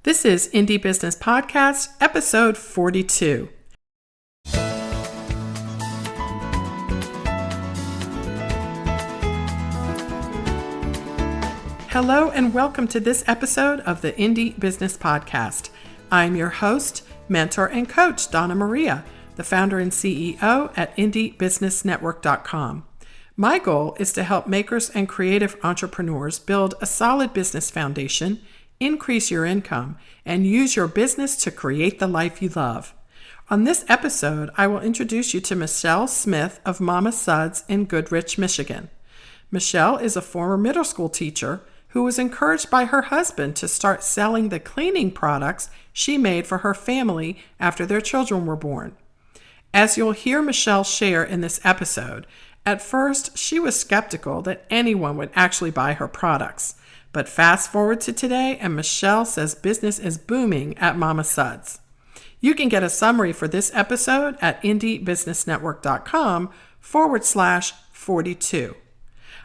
This is Indie Business Podcast, episode 42. Hello and welcome to this episode of the Indie Business Podcast. I'm your host, mentor, and coach, Donna Maria, the founder and CEO at indiebusinessnetwork.com. My goal is to help makers and creative entrepreneurs build a solid business foundation, increase your income, and use your business to create the life you love. On this episode, I will introduce you to Michelle Smith of MamaSuds in Goodrich, Michigan. Michelle is a former middle school teacher who was encouraged by her husband to start selling the cleaning products she made for her family after their children were born. As you'll hear Michelle share in this episode, at first she was skeptical that anyone would actually buy her products. But fast forward to today, and Michelle says business is booming at MamaSuds. You can get a summary for this episode at indiebusinessnetwork.com/42.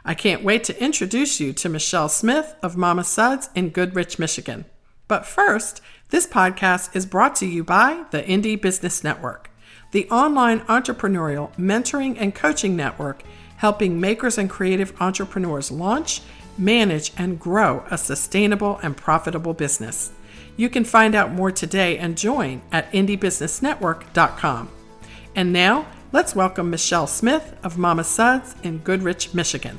I can't wait to introduce you to Michelle Smith of MamaSuds in Goodrich, Michigan. But first, this podcast is brought to you by the Indie Business Network, the online entrepreneurial mentoring and coaching network helping makers and creative entrepreneurs launch, manage, and grow a sustainable and profitable business. You can find out more today and join at indiebusinessnetwork.com. And now, let's welcome Michelle Smith of MamaSuds in Goodrich, Michigan.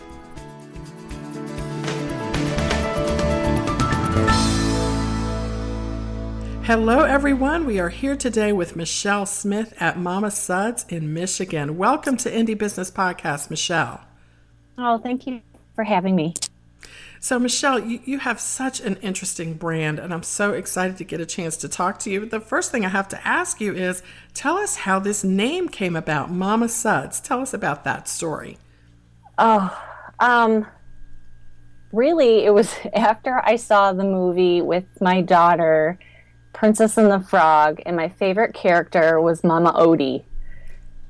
Hello, everyone. We are here today with Michelle Smith at MamaSuds in Michigan. Welcome to Indie Business Podcast, Michelle. Oh, thank you for having me. So, Michelle, you have such an interesting brand, and I'm so excited to get a chance to talk to you. The first thing I have to ask you is, tell us how this name came about, MamaSuds. Tell us about that story. Really, it was after I saw the movie with my daughter, Princess and the Frog, and my favorite character was Mama Odie.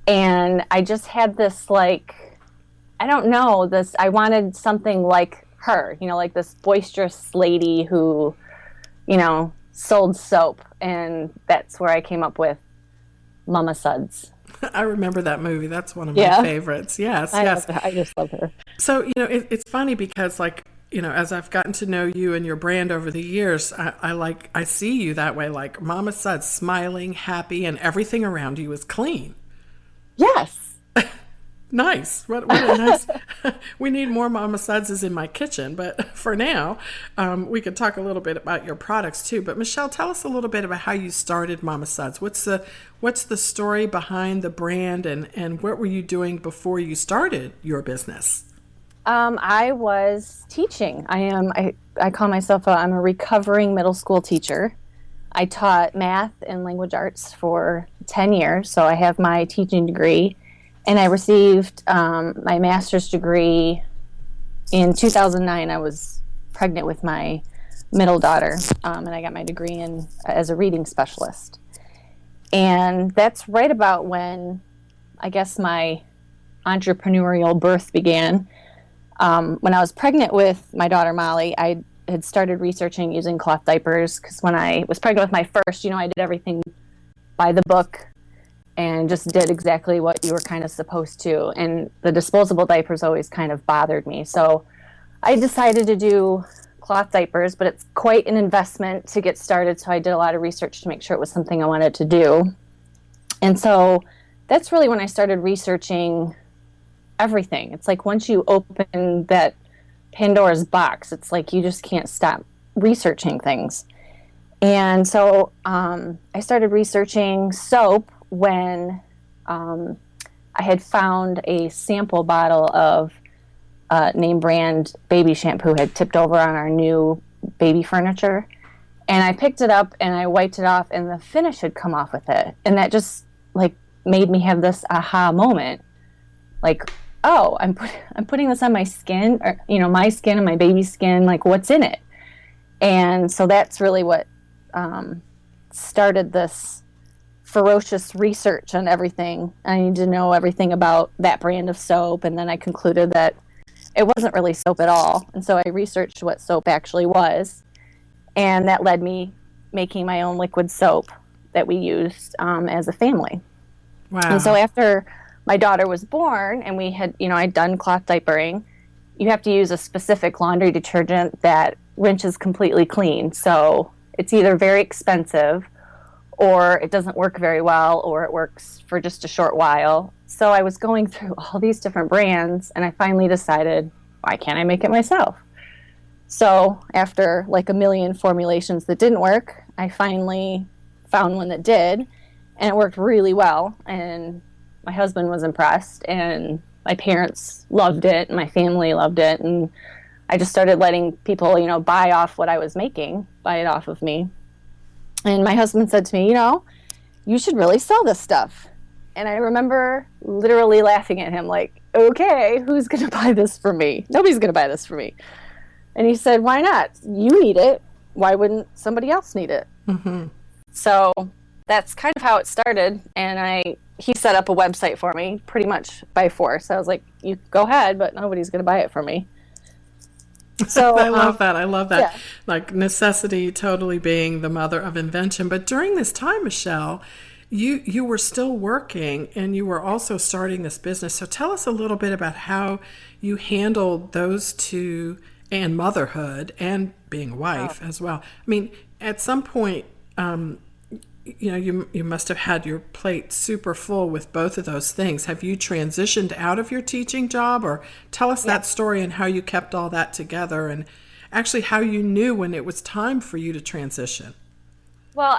And I just had this, I wanted something like her, like this boisterous lady who, sold soap. And that's where I came up with MamaSuds. I remember that movie. That's one of my favorites. Yes, yes. I just love her. So, it's funny because as I've gotten to know you and your brand over the years, I see you that way, like MamaSuds, smiling, happy, and everything around you is clean. Yes. Nice. What a nice. We need more MamaSuds in my kitchen, but for now, we could talk a little bit about your products too. But Michelle, tell us a little bit about how you started MamaSuds. What's the story behind the brand, and what were you doing before you started your business? I was teaching. I call myself I'm a recovering middle school teacher. I taught math and language arts for 10 years, so I have my teaching degree. And I received my master's degree in 2009. I was pregnant with my middle daughter, and I got my degree as a reading specialist. And that's right about when I guess my entrepreneurial birth began. When I was pregnant with my daughter Molly, I had started researching using cloth diapers because when I was pregnant with my first, I did everything by the book and just did exactly what you were kind of supposed to. And the disposable diapers always kind of bothered me. So I decided to do cloth diapers, but it's quite an investment to get started. So I did a lot of research to make sure it was something I wanted to do. And so that's really when I started researching everything. It's like once you open that Pandora's box, it's like you just can't stop researching things. And so I started researching soap when I had found a sample bottle of name brand baby shampoo had tipped over on our new baby furniture. And I picked it up and I wiped it off and the finish had come off with it. And that just made me have this aha moment. Oh, I'm putting this on my skin, or my skin and my baby's skin. What's in it? And so that's really what started this ferocious research on everything. I needed to know everything about that brand of soap, and then I concluded that it wasn't really soap at all. And so I researched what soap actually was, and that led me making my own liquid soap that we used as a family. Wow. And so after my daughter was born and we had, I'd done cloth diapering, you have to use a specific laundry detergent that rinses completely clean. So it's either very expensive or it doesn't work very well, or it works for just a short while. So I was going through all these different brands, and I finally decided, why can't I make it myself? So after like a million formulations that didn't work, I finally found one that did, and it worked really well. And my husband was impressed, and my parents loved it, and my family loved it. And I just started letting people, buy off what I was making, buy it off of me. And my husband said to me, you should really sell this stuff. And I remember literally laughing at him like, okay, who's going to buy this for me? Nobody's going to buy this for me. And he said, why not? You need it. Why wouldn't somebody else need it? Mm-hmm. So that's kind of how it started. And he set up a website for me pretty much by force. I was like, you go ahead, but nobody's going to buy it for me. So I love that. I love that. Yeah. Like necessity totally being the mother of invention. But during this time, Michelle, you were still working and you were also starting this business. So tell us a little bit about how you handled those two, and motherhood and being a wife as well. I mean, at some point, you must have had your plate super full with both of those things. Have you transitioned out of your teaching job, or tell us that story and how you kept all that together, and actually how you knew when it was time for you to transition? Well,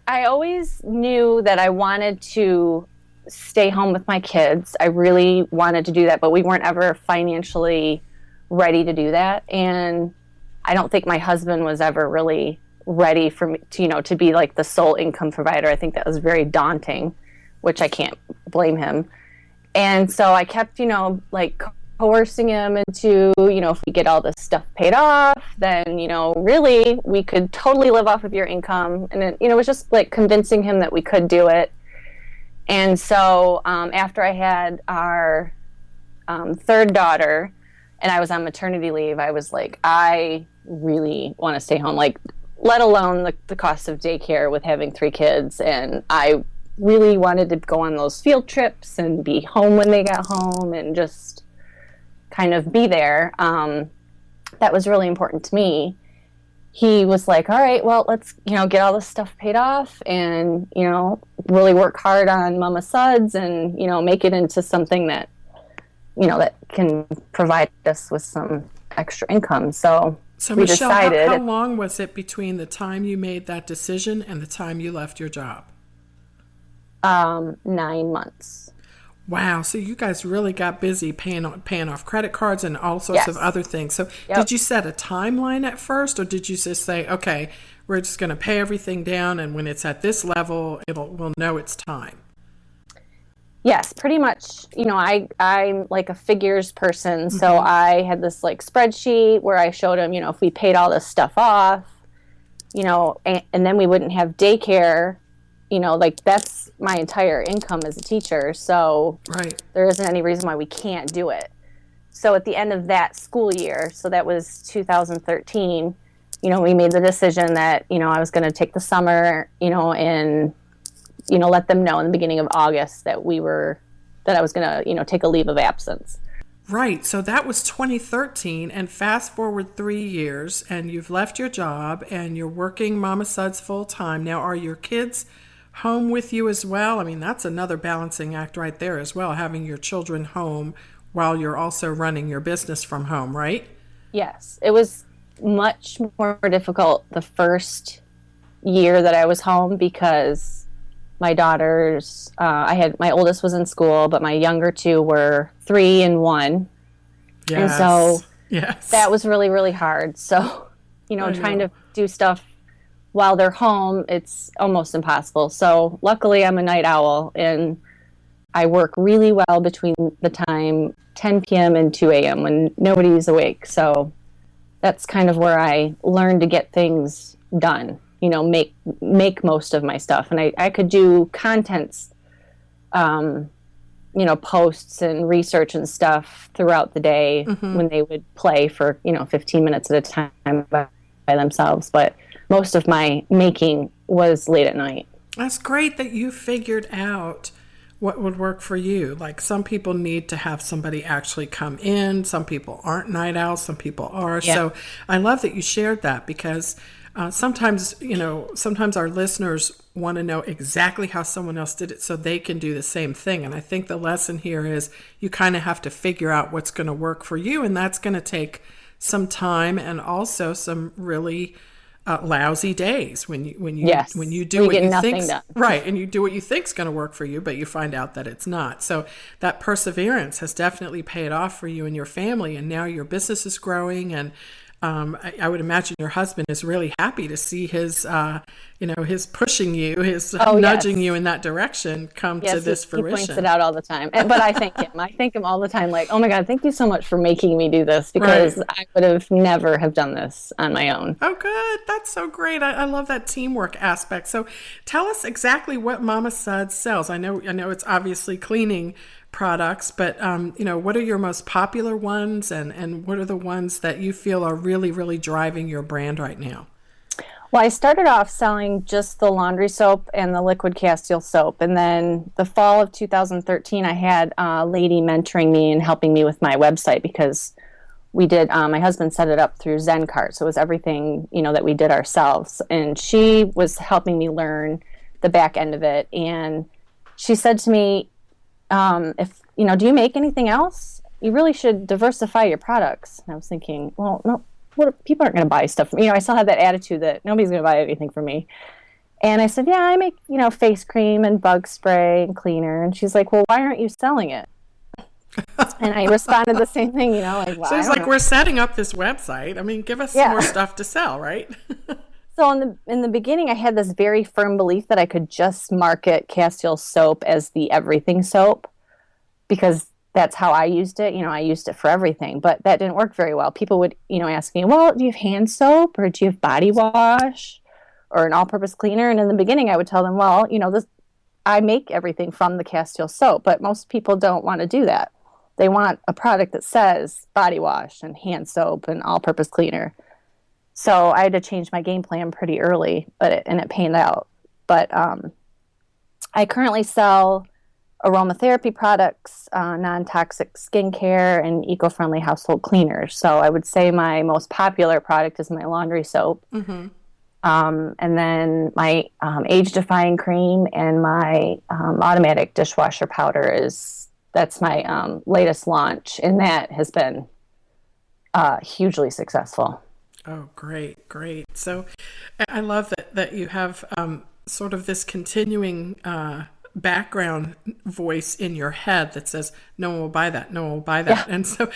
I always knew that I wanted to stay home with my kids. I really wanted to do that, but we weren't ever financially ready to do that. And I don't think my husband was ever really ready for me to be like the sole income provider. I think that was very daunting, which I can't blame him. And so I kept, like coercing him into, if we get all this stuff paid off, then, really we could totally live off of your income. And it was just like convincing him that we could do it. And so after I had our third daughter and I was on maternity leave, I was like, I really want to stay home, like, let alone the cost of daycare with having 3 kids. And I really wanted to go on those field trips and be home when they got home and just kind of be there. That was really important to me. He was like, all right, well, let's, get all this stuff paid off and, really work hard on MamaSuds and, make it into something that, that can provide us with some extra income. So we Michelle, decided. How long was it between the time you made that decision and the time you left your job? 9 months. Wow. So you guys really got busy paying off credit cards and all sorts of other things. So Did you set a timeline at first, or did you just say, okay, we're just going to pay everything down, and when it's at this level, we'll know it's time? Yes, pretty much. I'm like a figures person. Mm-hmm. So I had this like spreadsheet where I showed him, if we paid all this stuff off, and then we wouldn't have daycare, like that's my entire income as a teacher. So there isn't any reason why we can't do it. So at the end of that school year, so that was 2013, we made the decision that, I was going to take the summer, and let them know in the beginning of August that I was going to, take a leave of absence. Right. So that was 2013, and fast forward 3 years and you've left your job and you're working MamaSuds full time. Now, are your kids home with you as well? I mean, that's another balancing act right there as well, having your children home while you're also running your business from home, right? Yes. It was much more difficult the first year that I was home because my daughters, my oldest was in school, but my younger 2 were 3 and 1. Yes. And so that was really, really hard. So, trying to do stuff while they're home, it's almost impossible. So luckily I'm a night owl and I work really well between the time 10 p.m. and 2 a.m. when nobody's awake. So that's kind of where I learned to get things done. Make most of my stuff. And I could do contents, posts and research and stuff throughout the day when they would play for, 15 minutes at a time. But by themselves, but most of my making was late at night. That's great that you figured out what would work for you. Like some people need to have somebody actually come in. Some people aren't night owls. Some people are. Yeah. So I love that you shared that because sometimes our listeners want to know exactly how someone else did it so they can do the same thing. And I think the lesson here is you kind of have to figure out what's going to work for you. And that's going to take some time and also some really lousy days when you do what you think right, and you do what you think's going to work for you, but you find out that it's not. So that perseverance has definitely paid off for you and your family, and now your business is growing. And I would imagine your husband is really happy to see his his pushing you, his nudging you in that direction come to this fruition. He points it out all the time. But I thank him all the time, like, oh my God, thank you so much for making me do this, because I would have never have done this on my own. Oh, good. That's so great. I love that teamwork aspect. So tell us exactly what MamaSuds sells. I know it's obviously cleaning products, but what are your most popular ones, and what are the ones that you feel are really, really driving your brand right now? Well, I started off selling just the laundry soap and the liquid castile soap. And then the fall of 2013, I had a lady mentoring me and helping me with my website, because we did, my husband set it up through ZenCart. So it was everything, that we did ourselves. And she was helping me learn the back end of it. And she said to me, do you make anything else? You really should diversify your products. And I was thinking, well, no. People aren't going to buy stuff from me. I still have that attitude that nobody's going to buy anything from me. And I said, yeah, I make, face cream and bug spray and cleaner. And she's like, well, why aren't you selling it? And I responded the same thing, like, well, so it's like, we're setting up this website. I mean, give us some more stuff to sell, right? So in the beginning, I had this very firm belief that I could just market Castile soap as the everything soap, because that's how I used it. I used it for everything, but that didn't work very well. People would, ask me, well, do you have hand soap, or do you have body wash or an all-purpose cleaner? And in the beginning, I would tell them, well, I make everything from the Castile soap, but most people don't want to do that. They want a product that says body wash and hand soap and all-purpose cleaner. So I had to change my game plan pretty early, and it panned out. But I currently sell aromatherapy products, non-toxic skincare, and eco-friendly household cleaners. So I would say my most popular product is my laundry soap. Mm-hmm. And then my age-defying cream and my automatic dishwasher powder that's my latest launch. And that has been hugely successful. Oh, great. So I love that you have sort of this continuing background voice in your head that says, no one will buy that, no one will buy that. Yeah. And so,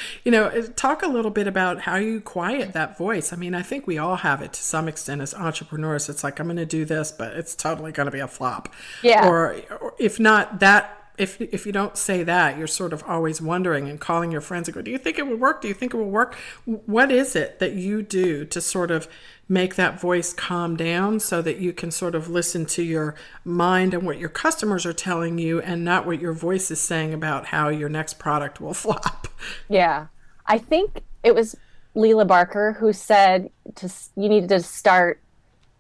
talk a little bit about how you quiet that voice. I mean, I think we all have it to some extent as entrepreneurs. It's like, I'm going to do this, but it's totally going to be a flop. Yeah. Or if not that, if you don't say that, you're sort of always wondering and calling your friends and go, do you think it would work? Do you think it will work? What is it that you do to sort of make that voice calm down so that you can sort of listen to your mind and what your customers are telling you, and not what your voice is saying about how your next product will flop? Yeah. I think it was Leela Barker who said you needed to start,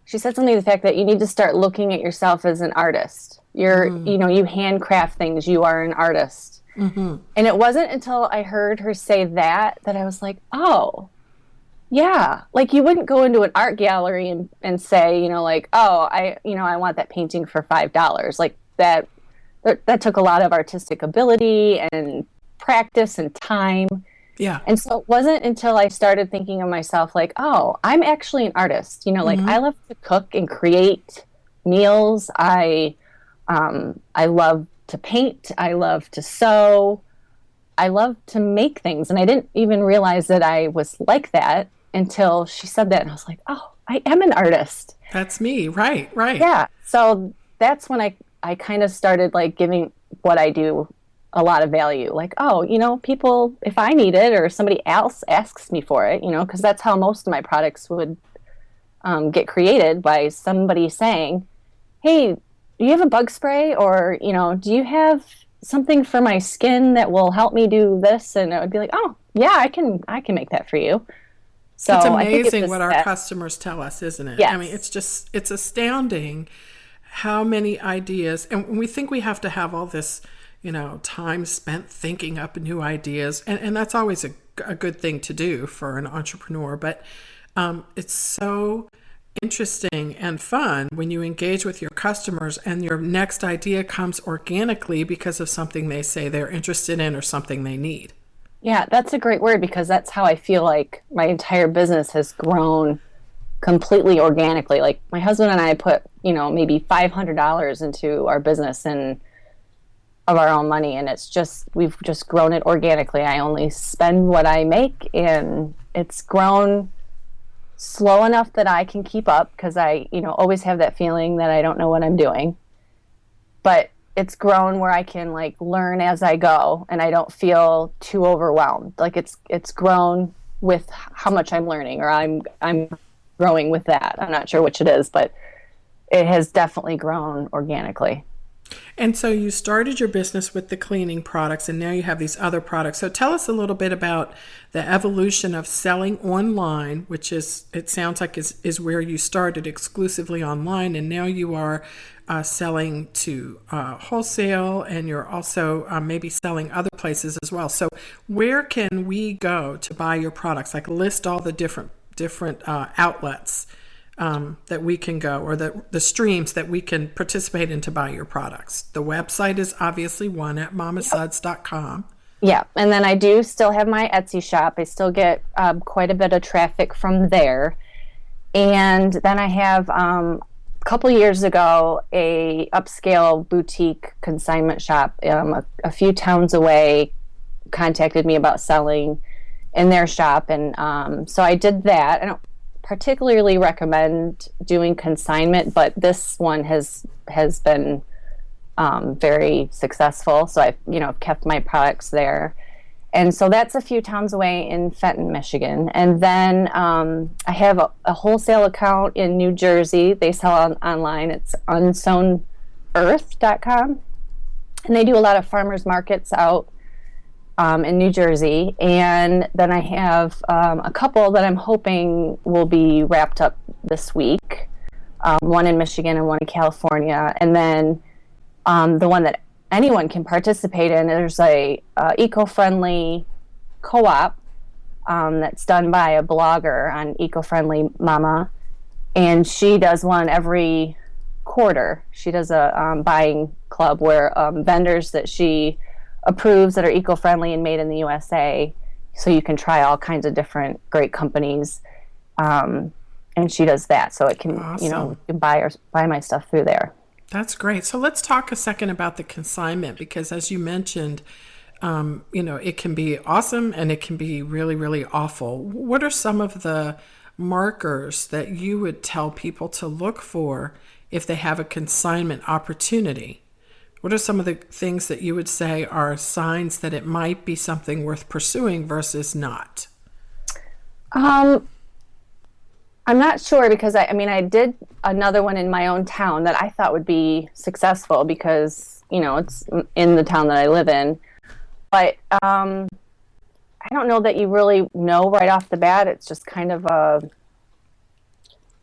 she said something to the fact that you need to start looking at yourself as an artist. You handcraft things, you are an artist. Mm-hmm. And it wasn't until I heard her say that I was like, oh, yeah. Like, you wouldn't go into an art gallery and say, I want that painting for $5. Like, that took a lot of artistic ability and practice and time. Yeah. And so it wasn't until I started thinking of myself like, oh, I'm actually an artist. Mm-hmm. I love to cook and create meals. I love to paint. I love to sew. I love to make things. And I didn't even realize that I was like that until she said that. And I was like, oh, I am an artist. That's me. Right. Yeah. So that's when I kind of started like giving what I do a lot of value. Like, oh, people, if I need it or somebody else asks me for it, because that's how most of my products would get created, by somebody saying, hey, do you have a bug spray? Or, do you have something for my skin that will help me do this? And it would be like, oh, yeah, I can make that for you. So It's I think it amazing was what our that. customers tell us, isn't it? I mean, Yes. it's astounding how many ideas, and we think we have to have all this, time spent thinking up new ideas, and that's always a good thing to do for an entrepreneur. But it's so interesting and fun when you engage with your customers and your next idea comes organically because of something they say they're interested in or something they need. Yeah, that's a great word because that's how I feel like my entire business has grown completely organically. Like my husband and I put, maybe $500 into our business and of our own money, and we've just grown it organically. I only spend what I make, and it's grown slow enough that I can keep up because I, always have that feeling that I don't know what I'm doing. But it's grown where I can like learn as I go and I don't feel too overwhelmed. Like it's grown with how much I'm learning, or I'm growing with that. I'm not sure which it is, but it has definitely grown organically. And so you started your business with the cleaning products, and now you have these other products. So tell us a little bit about the evolution of selling online, which it sounds like is where you started exclusively online, and now you are selling to wholesale, and you're also maybe selling other places as well. So where can we go to buy your products? Like list all the different outlets that we can go, or the streams that we can participate in to buy your products. The website is obviously one at mamasuds.com. Yeah, and then I do still have my Etsy shop. I still get quite a bit of traffic from there. And then I have a couple years ago a upscale boutique consignment shop a few towns away contacted me about selling in their shop, and so I did that. I don't particularly recommend doing consignment, but this one has been very successful. So I've kept my products there, and so that's a few towns away in Fenton, Michigan. And then I have a wholesale account in New Jersey. They sell online. It's unsowenearth.com, and they do a lot of farmers markets out in New Jersey. And then I have a couple that I'm hoping will be wrapped up this week, one in Michigan and one in California. And then the one that anyone can participate in, there's a eco-friendly co-op that's done by a blogger on Eco-Friendly Mama, and she does one every quarter. She does a buying club where vendors that she approves that are eco-friendly and made in the USA, so you can try all kinds of different great companies, and she does that, so it can Awesome. you can buy my stuff through there. That's great. So let's talk a second about the consignment, because as you mentioned, it can be awesome and it can be really, really awful. What are some of the markers that you would tell people to look for if they have a consignment opportunity? What are some of the things that you would say are signs that it might be something worth pursuing versus not? I'm not sure, because I did another one in my own town that I thought would be successful because, it's in the town that I live in. But I don't know that you really know right off the bat. It's just kind of a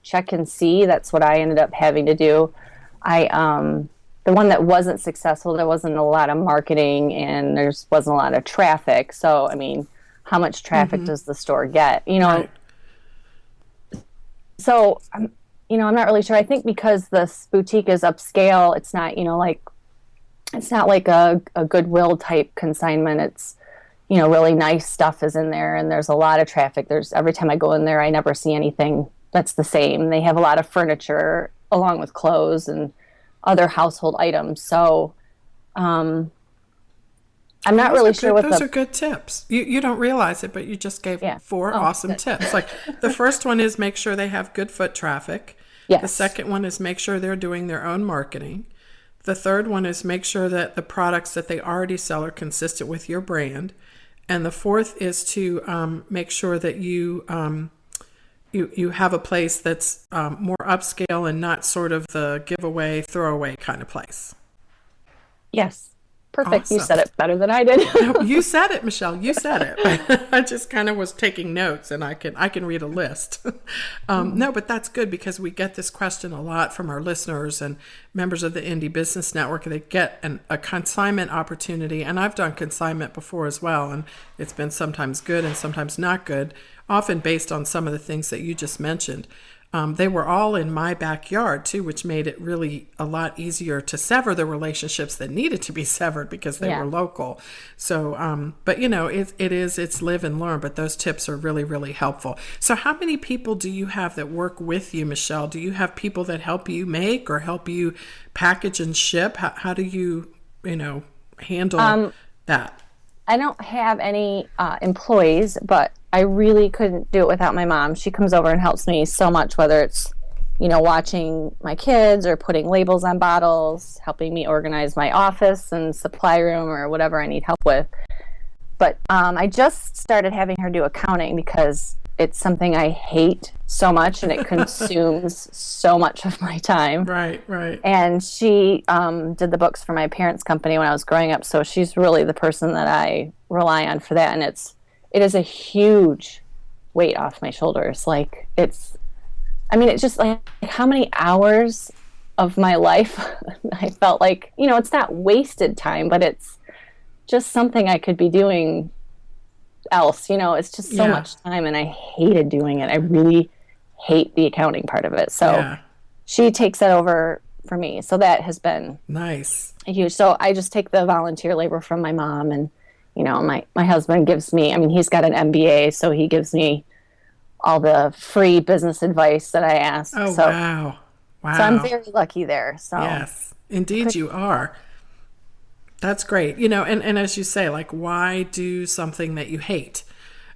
check and see. That's what I ended up having to do. The one that wasn't successful, there wasn't a lot of marketing and there wasn't a lot of traffic. So, how much traffic does the store get? Right. So, I'm not really sure. I think because this boutique is upscale, it's not, it's not like a Goodwill type consignment. It's, really nice stuff is in there, and there's a lot of traffic. Every time I go in there, I never see anything that's the same. They have a lot of furniture along with clothes and other household items. So, I'm not really sure what those are good tips. You don't realize it, but you just gave 4 awesome tips. Like the first one is make sure they have good foot traffic. Yes. The second one is make sure they're doing their own marketing. The third one is make sure that the products that they already sell are consistent with your brand. And the fourth is to make sure that you have a place that's more upscale and not sort of the giveaway, throwaway kind of place. Yes. Perfect. You Awesome. said it better than I did. No, you said it, Michelle. You said it. I just kind of was taking notes, and I can read a list. No, but that's good because we get this question a lot from our listeners and members of the Indie Business Network. They get a consignment opportunity, and I've done consignment before as well, and it's been sometimes good and sometimes not good, often based on some of the things that you just mentioned. They were all in my backyard too, which made it really a lot easier to sever the relationships that needed to be severed because they were local. So, but it's live and learn, but those tips are really, really helpful. So how many people do you have that work with you, Michelle? Do you have people that help you make or help you package and ship? How do you, handle that? I don't have any employees, but I really couldn't do it without my mom. She comes over and helps me so much, whether it's, watching my kids or putting labels on bottles, helping me organize my office and supply room or whatever I need help with. But I just started having her do accounting because it's something I hate so much and it consumes so much of my time. Right. And she did the books for my parents' company when I was growing up, so she's really the person that I rely on for that. And it is a huge weight off my shoulders. It's just like how many hours of my life I felt like, it's not wasted time, but it's just something I could be doing else. It's just so much time, and I hated doing it. I really hate the accounting part of it. So she takes that over for me. So that has been nice. Huge. So I just take the volunteer labor from my mom, and my husband gives me, he's got an MBA, so he gives me all the free business advice that I ask. Oh, so, wow. So I'm very lucky there. So yes, indeed you are. That's great. And as you say, why do something that you hate?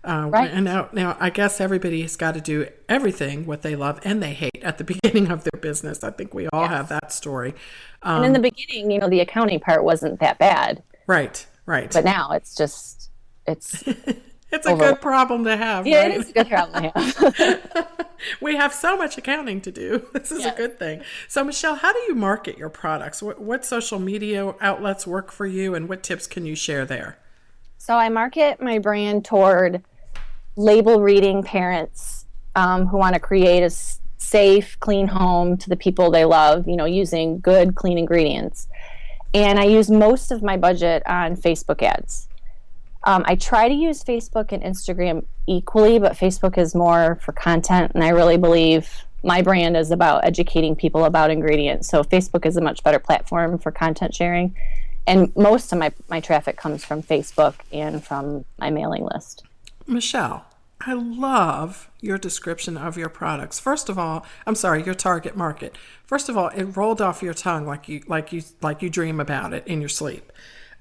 Right. And now I guess everybody's got to do everything what they love and they hate at the beginning of their business. I think we all have that story. And in the beginning, the accounting part wasn't that bad. Right. But now it's it's a good problem to have. Yeah, right? it is a good problem to have. We have so much accounting to do. This is a good thing. So, Michelle, how do you market your products? What social media outlets work for you, and what tips can you share there? So I market my brand toward label reading parents who want to create a safe, clean home to the people they love, using good, clean ingredients. And I use most of my budget on Facebook ads. I try to use Facebook and Instagram equally, but Facebook is more for content, and I really believe my brand is about educating people about ingredients. So Facebook is a much better platform for content sharing, and most of my traffic comes from Facebook and from my mailing list. Michelle, I love your description of your products. First of all, your target market. First of all, it rolled off your tongue like you dream about it in your sleep.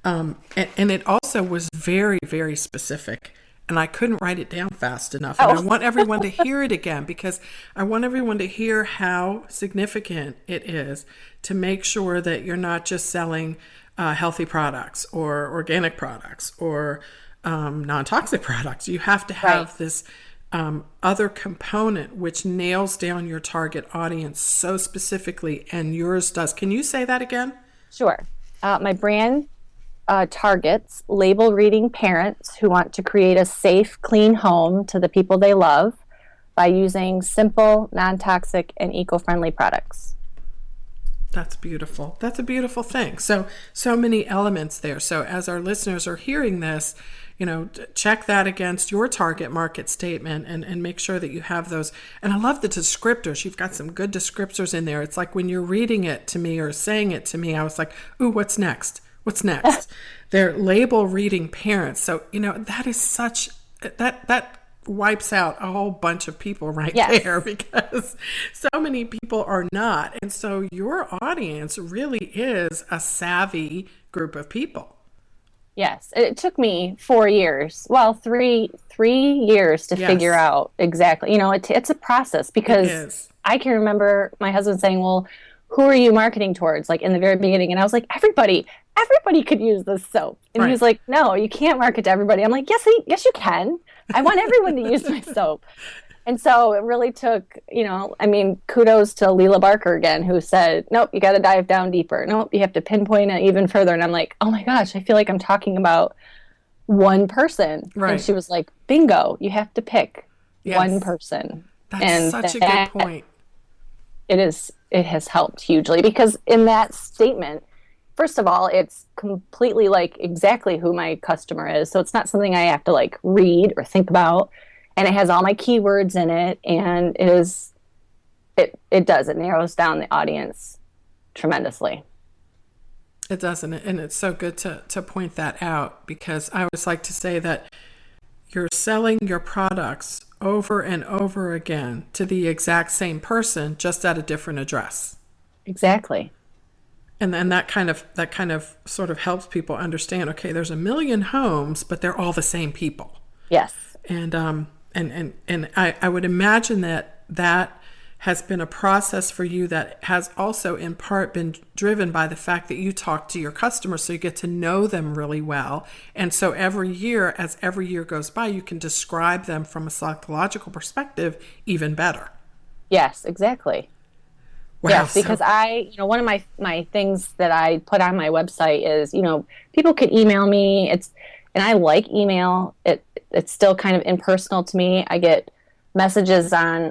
And it also was very, very specific, and I couldn't write it down fast enough. And I want everyone to hear it again, because I want everyone to hear how significant it is to make sure that you're not just selling healthy products or organic products or non-toxic products. You have to have this other component which nails down your target audience so specifically, and yours does. Can you say that again? Sure. My brand targets label reading parents who want to create a safe, clean home to the people they love by using simple, non-toxic, and eco-friendly products. That's beautiful. That's a beautiful thing. So many elements there. So as our listeners are hearing this, check that against your target market statement and make sure that you have those. And I love the descriptors. You've got some good descriptors in there. It's like when you're reading it to me or saying it to me, I was like, ooh, what's next? What's next? They're label reading parents. So, that is that wipes out a whole bunch of people there, because so many people are not. And so your audience really is a savvy group of people. Yes. It took me 4 years. Well, three years to figure out exactly. It's a process, because I can remember my husband saying, well, who are you marketing towards? Like in the very beginning. And I was like, everybody could use this soap. And he was like, no, you can't market to everybody. I'm like, yes, you can. I want everyone to use my soap. And so it really took, I mean, kudos to Leela Barker again, who said, nope, you got to dive down deeper. Nope, you have to pinpoint it even further. And I'm like, oh my gosh, I feel like I'm talking about one person. Right. And she was like, bingo, you have to pick one Yes. person. That's And such a good point. it has helped hugely because in that statement, first of all, it's completely like exactly who my customer is. So it's not something I have to like read or think about. And it has all my keywords in it. And it narrows down the audience tremendously. It does, and it's so good to point that out, because I always like to say that you're selling your products over and over again to the exact same person, just at a different address. Exactly. And then that kind of sort of helps people understand, okay, there's a million homes, but they're all the same people. Yes. And I would imagine that has been a process for you that has also in part been driven by the fact that you talk to your customers, so you get to know them really well. And so every year, as every year goes by, you can describe them from a psychological perspective even better. Yes, exactly. Wow, yes, because one of my things that I put on my website is, people could email me. And I like email. It's still kind of impersonal to me. I get messages on,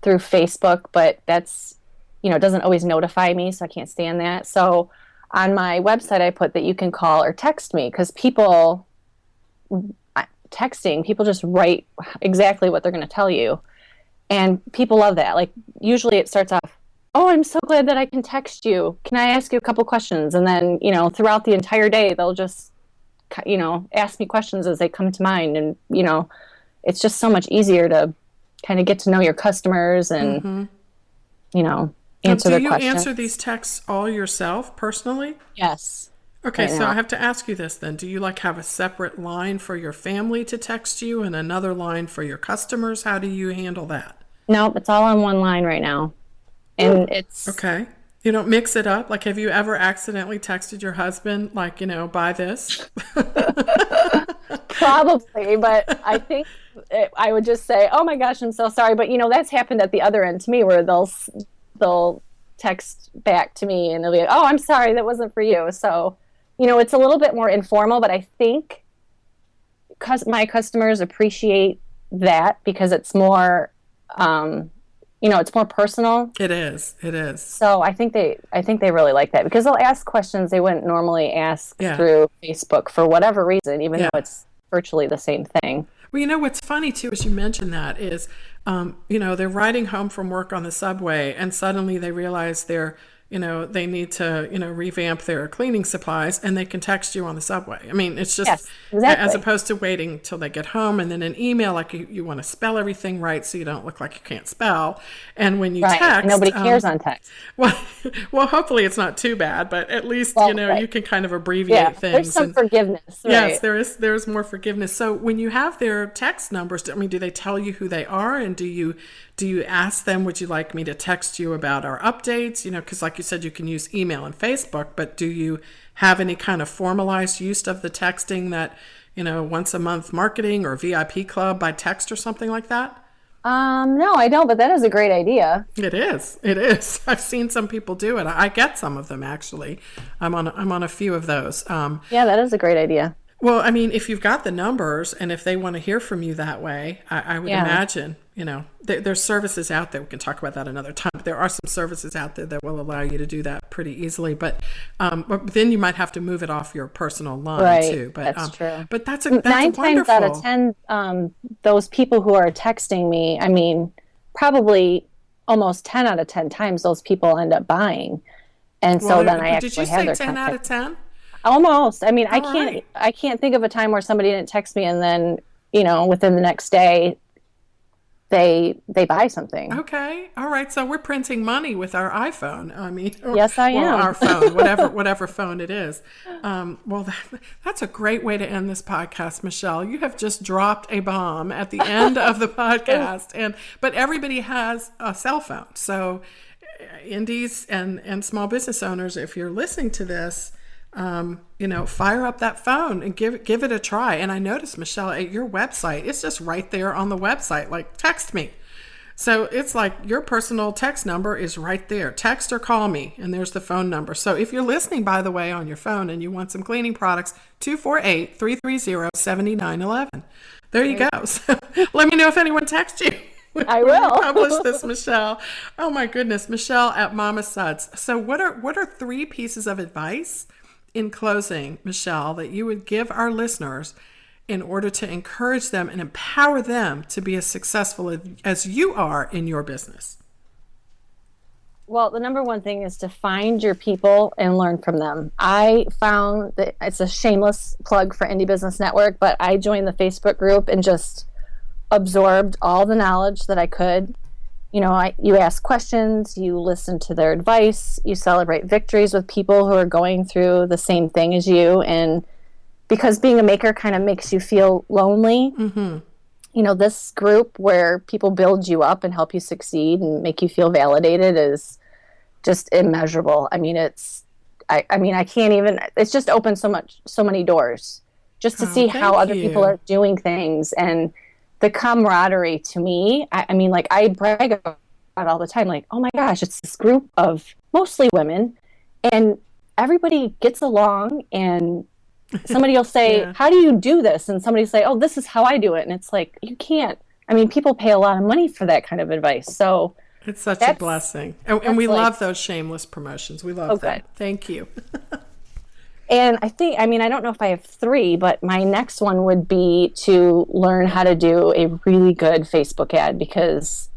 through Facebook, but that's, it doesn't always notify me, so I can't stand that. So on my website, I put that you can call or text me, because people just write exactly what they're going to tell you. And people love that. Like, usually it starts off, oh, I'm so glad that I can text you. Can I ask you a couple questions? And then, throughout the entire day, they'll just, ask me questions as they come to mind. And, it's just so much easier to kind of get to know your customers and, answer their questions. Do you answer these texts all yourself personally? Yes. Okay, so I have to ask you this then. Do you have a separate line for your family to text you and another line for your customers? How do you handle that? Nope, it's all on one line right now. And it's... Okay. You don't mix it up? Have you ever accidentally texted your husband, buy this? Probably, but I think I would just say, oh my gosh, I'm so sorry. But, that's happened at the other end to me, where they'll text back to me and they'll be like, oh, I'm sorry, that wasn't for you. So, it's a little bit more informal, but I think because my customers appreciate that, because it's more, it's more personal. It is. So I think they really like that, because they'll ask questions they wouldn't normally ask through Facebook for whatever reason, even though it's virtually the same thing. Well, what's funny too, as you mentioned that, is, they're riding home from work on the subway, and suddenly they realize they need to, revamp their cleaning supplies, and they can text you on the subway. I mean, it's just, yes, exactly. As opposed to waiting till they get home and then an email, you want to spell everything right so you don't look like you can't spell. And when you text, nobody cares on text. Well, hopefully it's not too bad, but at least, you can kind of abbreviate things. There's some forgiveness. Right? Yes, there's more forgiveness. So when you have their text numbers, do they tell you who they are? And do you ask them, would you like me to text you about our updates? Because like you said, you can use email and Facebook, but do you have any kind of formalized use of the texting that, once a month marketing or VIP club by text or something like that? No, I don't, but that is a great idea. It is. I've seen some people do it. I get some of them, actually. I'm on a few of those. Yeah, that is a great idea. Well, if you've got the numbers and if they want to hear from you that way, I would imagine, there's services out there. We can talk about that another time. But there are some services out there that will allow you to do that pretty easily. But then you might have to move it off your personal line too. But that's true. But that's 9 wonderful. times out of 10, those people who are texting me, probably almost 10 out of 10 times those people end up buying. And so then I actually have their contact. Did you say 10 out of 10? Almost. I can't think of a time where somebody didn't text me and then, within the next day they buy something. Okay. All right. So we're printing money with our iPhone. Yes, I am. Our phone, whatever phone it is. That's a great way to end this podcast, Michelle. You have just dropped a bomb at the end of the podcast, but everybody has a cell phone. So indies and small business owners, if you're listening to this, fire up that phone and give it a try. And I noticed, Michelle, at your website, it's just right there on the website, like text me. So it's like your personal text number is right there. Text or call me, and there's the phone number. So if you're listening, by the way, on your phone and you want some cleaning products, 248-330-7911. There you go. So let me know if anyone texts you. I will. Publish this, Michelle. Oh my goodness, Michelle at MamaSuds. So what are 3 pieces of advice in closing, Michelle, that you would give our listeners in order to encourage them and empower them to be as successful as you are in your business? Well, the number one thing is to find your people and learn from them. I found that it's a shameless plug for Indie Business Network, but I joined the Facebook group and just absorbed all the knowledge that I could. You ask questions, you listen to their advice, you celebrate victories with people who are going through the same thing as you. And because being a maker kind of makes you feel lonely, this group where people build you up and help you succeed and make you feel validated is just immeasurable. I can't even, it's just opened so many doors just to see how other people are doing things. And the camaraderie to me, I brag about it all the time. Like, oh my gosh, it's this group of mostly women and everybody gets along, and somebody will say, how do you do this? And somebody will say, oh, this is how I do it. And it's like, you can't. People pay a lot of money for that kind of advice. So it's such a blessing. And we love those shameless promotions. We love them. Good. Thank you. And I think, I don't know if I have 3, but my next one would be to learn how to do a really good Facebook ad, because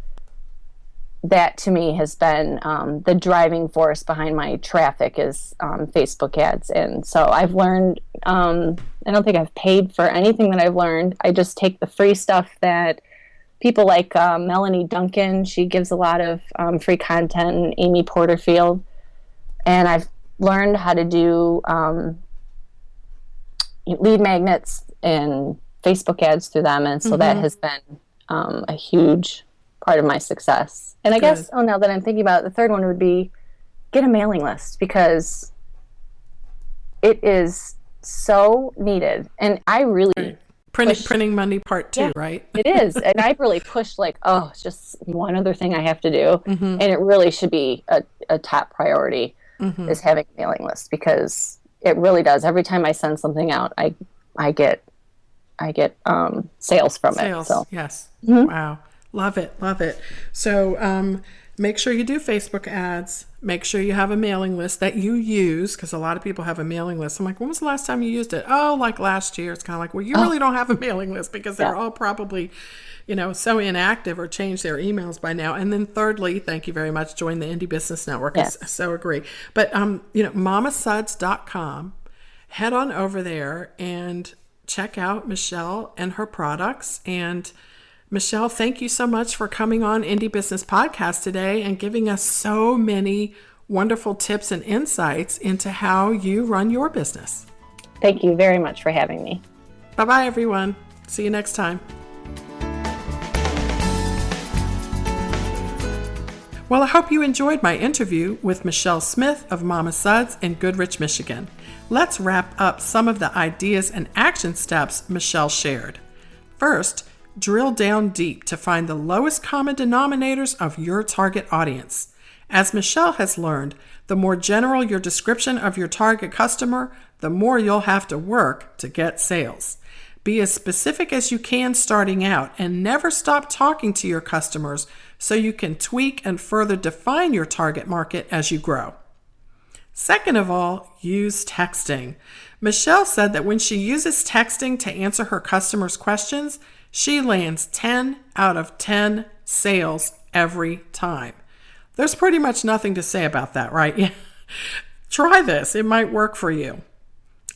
that to me has been the driving force behind my traffic is Facebook ads. And so I've learned, I don't think I've paid for anything that I've learned. I just take the free stuff that people like Melanie Duncan, she gives a lot of free content, and Amy Porterfield. And I've learned how to do lead magnets and Facebook ads through them. And so that has been a huge part of my success. And I guess, now that I'm thinking about it, the third one would be get a mailing list, because it is so needed. And I really printing money part 2, right? It is. And I really pushed it's just one other thing I have to do. And it really should be a top priority is having a mailing list, because it really does. Every time I send something out, I get sales from it. So. Yes. Wow. Love it. So make sure you do Facebook ads. Make sure you have a mailing list that you use, because a lot of people have a mailing list. I'm like, when was the last time you used it? Oh, like last year. It's kind of like, well, you really don't have a mailing list, because they're all probably, so inactive or changed their emails by now. And then thirdly, thank you very much, join the Indie Business Network. Yes. I so agree. But, MamaSuds.com, head on over there and check out Michelle and her products. And Michelle, thank you so much for coming on Indie Business Podcast today and giving us so many wonderful tips and insights into how you run your business. Thank you very much for having me. Bye-bye, everyone. See you next time. Well, I hope you enjoyed my interview with Michelle Smith of MamaSuds in Goodrich, Michigan. Let's wrap up some of the ideas and action steps Michelle shared. First, drill down deep to find the lowest common denominators of your target audience. As Michelle has learned, the more general your description of your target customer, the more you'll have to work to get sales. Be as specific as you can starting out, and never stop talking to your customers so you can tweak and further define your target market as you grow. Second of all, use texting. Michelle said that when she uses texting to answer her customers' questions, she lands 10 out of 10 sales every time. There's pretty much nothing to say about that, right? Try this. It might work for you.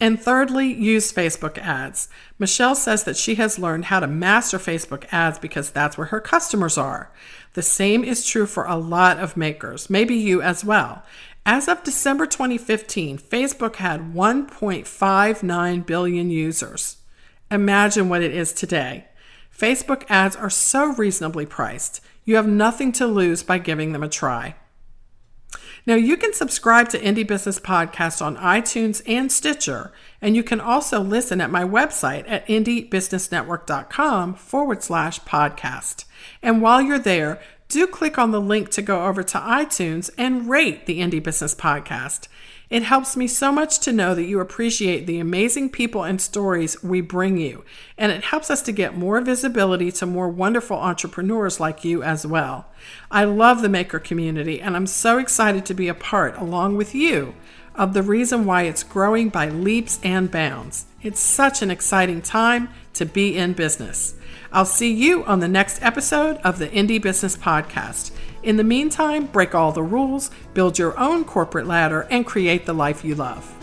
And thirdly, use Facebook ads. Michelle says that she has learned how to master Facebook ads because that's where her customers are. The same is true for a lot of makers, maybe you as well. As of December 2015, Facebook had 1.59 billion users. Imagine what it is today. Facebook ads are so reasonably priced. You have nothing to lose by giving them a try. Now, you can subscribe to Indie Business Podcast on iTunes and Stitcher, and you can also listen at my website at indiebusinessnetwork.com/podcast. And while you're there, do click on the link to go over to iTunes and rate the Indie Business Podcast. It helps me so much to know that you appreciate the amazing people and stories we bring you, and it helps us to get more visibility to more wonderful entrepreneurs like you as well. I love the maker community, and I'm so excited to be a part, along with you, of the reason why it's growing by leaps and bounds. It's such an exciting time to be in business. I'll see you on the next episode of the Indie Business Podcast. In the meantime, break all the rules, build your own corporate ladder, and create the life you love.